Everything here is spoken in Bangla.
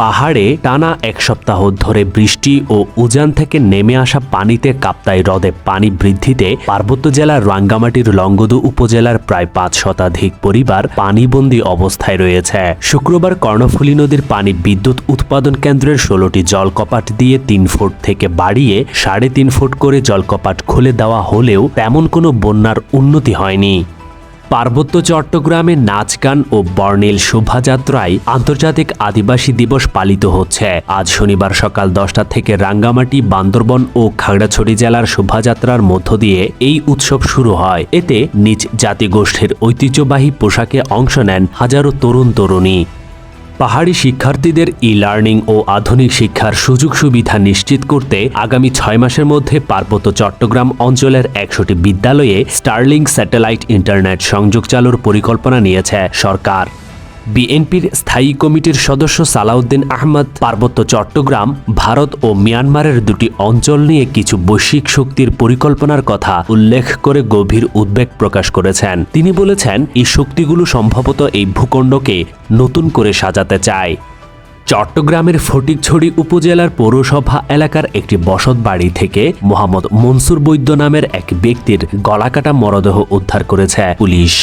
পাহাড়ে টানা এক সপ্তাহ ধরে বৃষ্টি ও উজান থেকে নেমে আসা পানিতে কাপ্তাই হ্রদে পানি বৃদ্ধিতে পার্বত্য জেলার রাঙ্গামাটির লংগদু উপজেলার প্রায় ৫ শতাধিক পরিবার পানিবন্দী অবস্থায় রয়েছে। শুক্রবার কর্ণফুলী নদীর পানি বিদ্যুৎ উৎপাদন কেন্দ্রের ১৬টি জলকপাট দিয়ে ৩ ফুট থেকে বাড়িয়ে ৩.৫ ফুট করে জলকপাট খুলে দেওয়া হলেও তেমন কোনো বন্যার উন্নতি হয়নি। পার্বত্য চট্টগ্রামে নাচ গান ও বর্ণিল শোভাযাত্রায় আন্তর্জাতিক আদিবাসী দিবস পালিত হচ্ছে। আজ শনিবার সকাল ১০টা থেকে রাঙ্গামাটি, বান্দরবন ও খাগড়াছড়ি জেলার শোভাযাত্রার মধ্য দিয়ে এই উৎসব শুরু হয়। এতে নিজ জাতিগোষ্ঠীর ঐতিহ্যবাহী পোশাকে অংশ নেন হাজারো তরুণ তরুণী। পাহাড়ি শিক্ষার্থীদের ই-লার্নিং ও আধুনিক শিক্ষার সুযোগ সুবিধা নিশ্চিত করতে আগামী ৬ মাসের মধ্যে পার্বত্য চট্টগ্রাম অঞ্চলের ১০০টি বিদ্যালয়ে স্টারলিংক স্যাটেলাইট ইন্টারনেট সংযোগ চালুর পরিকল্পনা নিয়েছে সরকার। বিএনপির স্থায়ী কমিটির সদস্য সালাউদ্দিন আহমদ পার্বত্য চট্টগ্রাম, ভারত ও মিয়ানমারের দুটি অঞ্চল নিয়ে কিছু বৈশ্বিক শক্তির পরিকল্পনার কথা উল্লেখ করে গভীর উদ্বেগ প্রকাশ করেছেন। তিনি বলেছেন, এই শক্তিগুলো সম্ভবত এই ভূখণ্ডকে নতুন করে সাজাতে চায়। চট্টগ্রামের ফটিকছড়ি উপজেলার পৌরসভা এলাকার একটি বসতবাড়ি থেকে মোহাম্মদ মনসুর বৈদ্য নামের এক ব্যক্তির গলাকাটা মরদেহ উদ্ধার করেছে পুলিশ।